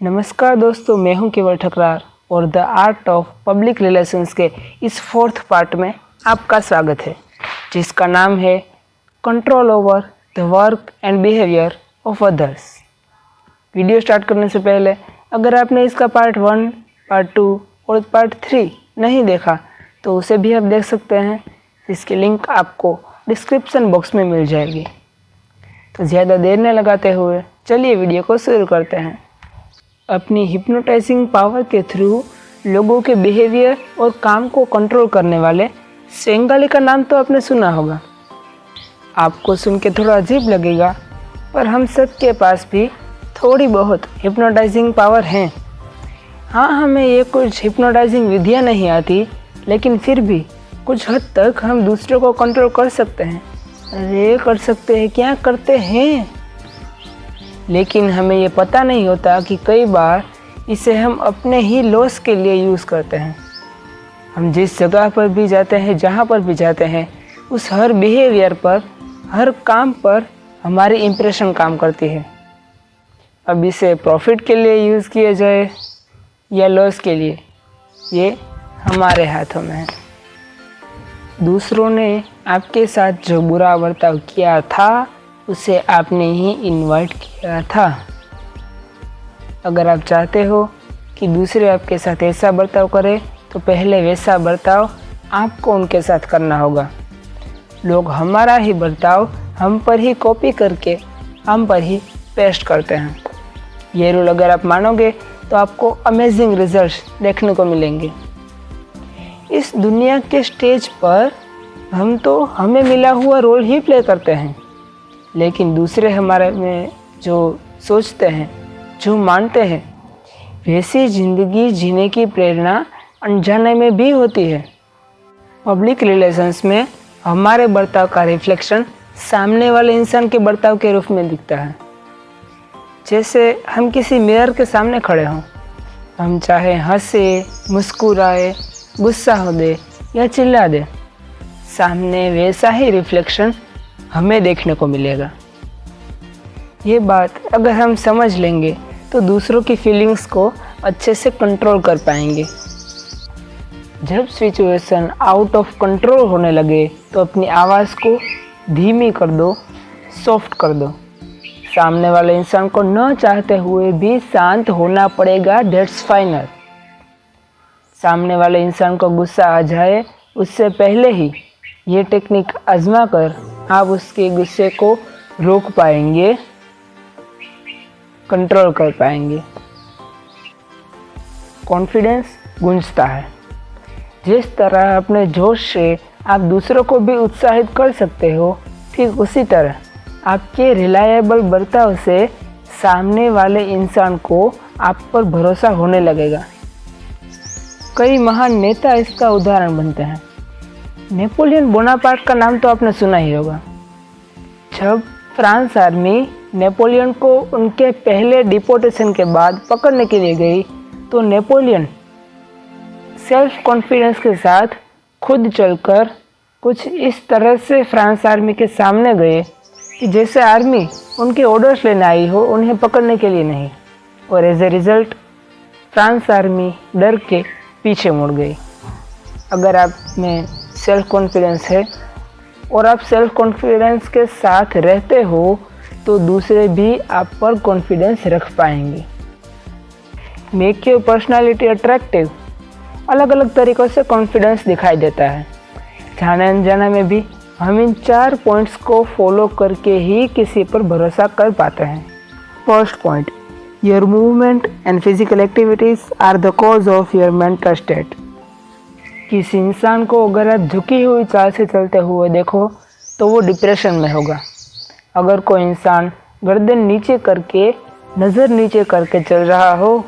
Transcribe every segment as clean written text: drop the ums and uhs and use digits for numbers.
नमस्कार दोस्तों, मैं हूं केवल ठकरार और the art of public relations के इस 4th पार्ट में आपका स्वागत है, जिसका नाम है control over the work and behaviour of others. Video start करने से पहले अगर आपने इसका पार्ट 1, पार्ट 2 और पार्ट 3 नहीं देखा तो उसे भी आप देख सकते हैं, जिसकी लिंक आपको डिस्क्रिप्शन बॉक्स में मिल जाएगी। तो ज़्यादा देर न लगाते हुए चलिए वीडियो को शुरू करते हैं। अपनी हिप्नोटाइजिंग पावर के थ्रू लोगों के बिहेवियर और काम को कंट्रोल करने वाले स्वेंगाली का नाम तो आपने सुना होगा। आपको सुन के थोड़ा अजीब लगेगा, पर हम सब के पास भी थोड़ी बहुत हिप्नोटाइजिंग पावर है। हाँ, हमें ये कुछ हिप्नोटाइजिंग विधियाँ नहीं आती, लेकिन फिर भी कुछ हद तक हम दूसरों को कंट्रोल कर सकते हैं। अरे कर सकते हैं, क्या करते हैं, लेकिन हमें ये पता नहीं होता कि कई बार इसे हम अपने ही लॉस के लिए यूज़ करते हैं। हम जिस जगह पर भी जाते हैं, जहाँ पर भी जाते हैं, उस हर बिहेवियर पर, हर काम पर हमारी इम्प्रेशन काम करती है। अब इसे प्रॉफिट के लिए यूज़ किया जाए या लॉस के लिए, ये हमारे हाथों में है। दूसरों ने आपके साथ जो बुरा बर्ताव किया था उसे आपने ही इनवाइट किया था। अगर आप चाहते हो कि दूसरे आपके साथ ऐसा बर्ताव करें तो पहले वैसा बर्ताव आपको उनके साथ करना होगा। लोग हमारा ही बर्ताव हम पर ही कॉपी करके हम पर ही पेस्ट करते हैं। ये रूल अगर आप मानोगे तो आपको अमेजिंग रिजल्ट्स देखने को मिलेंगे। इस दुनिया के स्टेज पर हम तो हमें मिला हुआ रोल ही प्ले करते हैं, लेकिन दूसरे हमारे में जो सोचते हैं, जो मानते हैं, वैसी ज़िंदगी जीने की प्रेरणा अनजाने में भी होती है। पब्लिक रिलेशंस में हमारे बर्ताव का रिफ्लेक्शन सामने वाले इंसान के बर्ताव के रूप में दिखता है। जैसे हम किसी मिरर के सामने खड़े हों, हम चाहे हंसे, मुस्कुराए, गुस्सा हो दे या चिल्ला दे, सामने वैसा ही रिफ्लेक्शन हमें देखने को मिलेगा। ये बात अगर हम समझ लेंगे तो दूसरों की फीलिंग्स को अच्छे से कंट्रोल कर पाएंगे। जब सिचुएशन आउट ऑफ कंट्रोल होने लगे तो अपनी आवाज़ को धीमी कर दो, सॉफ्ट कर दो। सामने वाले इंसान को न चाहते हुए भी शांत होना पड़ेगा, दैट्स फाइनल। सामने वाले इंसान को गुस्सा आ जाए उससे पहले ही ये टेक्निक आजमा कर आप उसके गुस्से को रोक पाएंगे, कंट्रोल कर पाएंगे। कॉन्फिडेंस गूंजता है। जिस तरह अपने जोश से आप दूसरों को भी उत्साहित कर सकते हो, ठीक उसी तरह आपके रिलायबल बर्ताव से सामने वाले इंसान को आप पर भरोसा होने लगेगा। कई महान नेता इसका उदाहरण बनते हैं। नेपोलियन बोनापार्ट का नाम तो आपने सुना ही होगा। जब फ्रांस आर्मी नेपोलियन को उनके पहले डिपोटेशन के बाद पकड़ने के लिए गई तो नेपोलियन सेल्फ कॉन्फिडेंस के साथ खुद चलकर कुछ इस तरह से फ्रांस आर्मी के सामने गए कि जैसे आर्मी उनके ऑर्डर्स लेने आई हो, उन्हें पकड़ने के लिए नहीं। और as a result France army डर के पीछे मुड़ गई। अगर आप में सेल्फ कॉन्फिडेंस है और आप सेल्फ कॉन्फिडेंस के साथ रहते हो तो दूसरे भी आप पर कॉन्फिडेंस रख पाएंगे। Make your personality attractive. अलग अलग तरीक़ों से कॉन्फिडेंस दिखाई देता है। जाने अनजाने में भी हम इन 4 पॉइंट्स को फॉलो करके ही किसी पर भरोसा कर पाते हैं। First point, your movement and physical activities are the cause of your mental state. किसी इंसान को अगर आप झुकी हुई चाल से चलते हुए देखो तो वो डिप्रेशन में होगा। अगर कोई इंसान गर्दन नीचे करके, नज़र नीचे करके चल रहा हो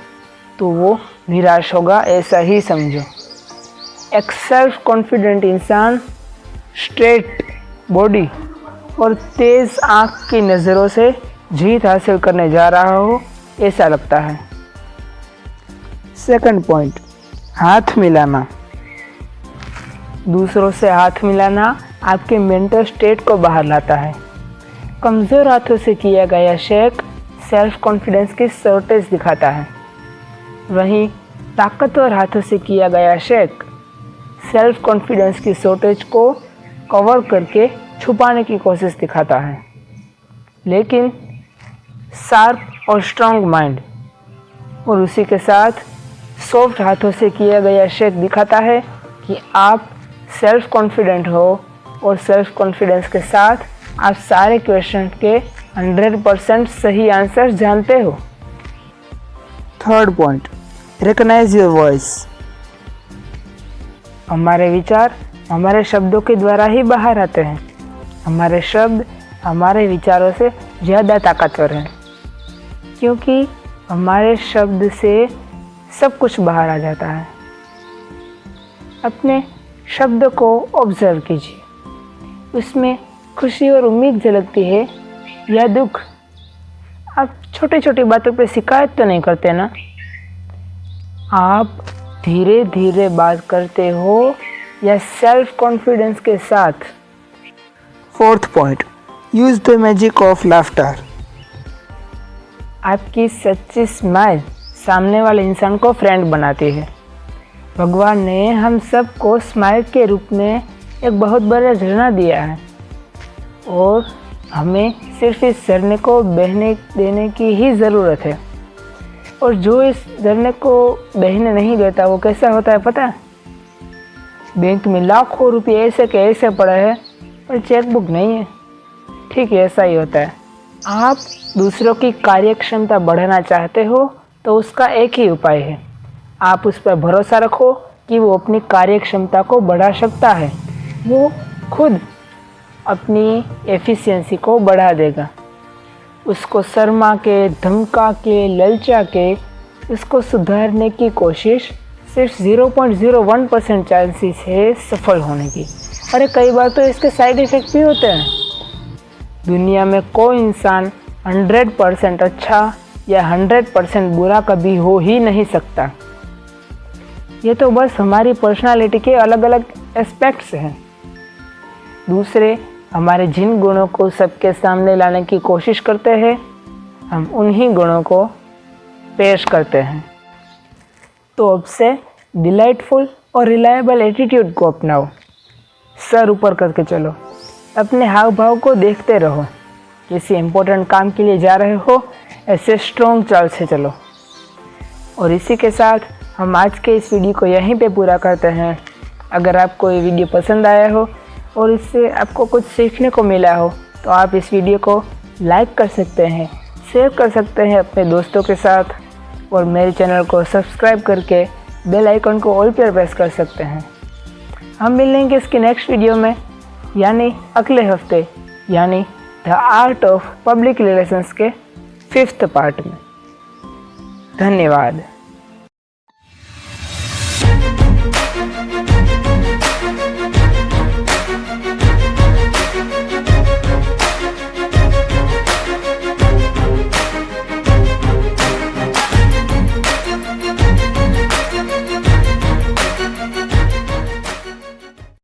तो वो निराश होगा, ऐसा ही समझो। एक सेल्फ कॉन्फिडेंट इंसान स्ट्रेट बॉडी और तेज़ आँख की नज़रों से जीत हासिल करने जा रहा हो, ऐसा लगता है। सेकंड पॉइंट, हाथ मिलाना। दूसरों से हाथ मिलाना आपके मेंटल स्टेट को बाहर लाता है। कमज़ोर हाथों से किया गया शेक सेल्फ कॉन्फिडेंस की शॉर्टेज दिखाता है। वहीं ताकतवर हाथों से किया गया शेक सेल्फ कॉन्फिडेंस की शॉर्टेज को कवर करके छुपाने की कोशिश दिखाता है। लेकिन शार्प और स्ट्रांग माइंड और उसी के साथ सॉफ्ट हाथों से किया गया शेक दिखाता है कि आप सेल्फ कॉन्फिडेंट हो और सेल्फ कॉन्फिडेंस के साथ आप सारे क्वेश्चन के 100% सही आंसर जानते हो। Third point, recognise your voice. हमारे विचार हमारे शब्दों के द्वारा ही बाहर आते हैं। हमारे शब्द हमारे विचारों से ज़्यादा ताकतवर हैं, क्योंकि हमारे शब्द से सब कुछ बाहर आ जाता है। अपने शब्द को ऑब्जर्व कीजिए, उसमें खुशी और उम्मीद झलकती है या दुख। आप छोटी छोटी बातों पे शिकायत तो नहीं करते ना? आप धीरे धीरे बात करते हो या सेल्फ कॉन्फिडेंस के साथ? Fourth point, use the magic of laughter. आपकी सच्ची स्माइल सामने वाले इंसान को फ्रेंड बनाती है। भगवान ने हम सबको स्माइल के रूप में एक बहुत बड़ा झरना दिया है और हमें सिर्फ इस झरने को बहने देने की ही ज़रूरत है। और जो इस झरने को बहने नहीं देता वो कैसा होता है पता है? बैंक में लाखों रुपये ऐसे के ऐसे पड़े हैं पर चेकबुक नहीं है। ठीक है, ऐसा ही होता है। आप दूसरों की कार्यक्षमता बढ़ाना चाहते हो तो उसका एक ही उपाय है, आप उस पर भरोसा रखो कि वो अपनी कार्यक्षमता को बढ़ा सकता है। वो खुद अपनी एफिशिएंसी को बढ़ा देगा। उसको शर्मा के, धमका के, ललचा के उसको सुधारने की कोशिश सिर्फ 0.01% चांसेस है सफल होने की। अरे कई बार तो इसके साइड इफ़ेक्ट भी होते हैं। दुनिया में कोई इंसान 100% अच्छा या 100% बुरा कभी हो ही नहीं सकता। ये तो बस हमारी पर्सनालिटी के अलग अलग एस्पेक्ट्स हैं। दूसरे हमारे जिन गुणों को सबके सामने लाने की कोशिश करते हैं, हम उन्हीं गुणों को पेश करते हैं। तो अब से डिलाइटफुल और रिलायबल एटीट्यूड को अपनाओ। सर ऊपर करके चलो, अपने हाव भाव को देखते रहो। किसी इम्पोर्टेंट काम के लिए जा रहे हो, ऐसे स्ट्रॉन्ग चाल से चलो। और इसी के साथ हम आज के इस वीडियो को यहीं पे पूरा करते हैं। अगर आपको ये वीडियो पसंद आया हो और इससे आपको कुछ सीखने को मिला हो तो आप इस वीडियो को लाइक कर सकते हैं, शेयर कर सकते हैं अपने दोस्तों के साथ और मेरे चैनल को सब्सक्राइब करके बेल आइकन को ऑल पर प्रेस कर सकते हैं। हम मिलेंगे इसकी नेक्स्ट वीडियो में, यानी अगले हफ्ते, यानी the art of public relations के 5th पार्ट में। धन्यवाद।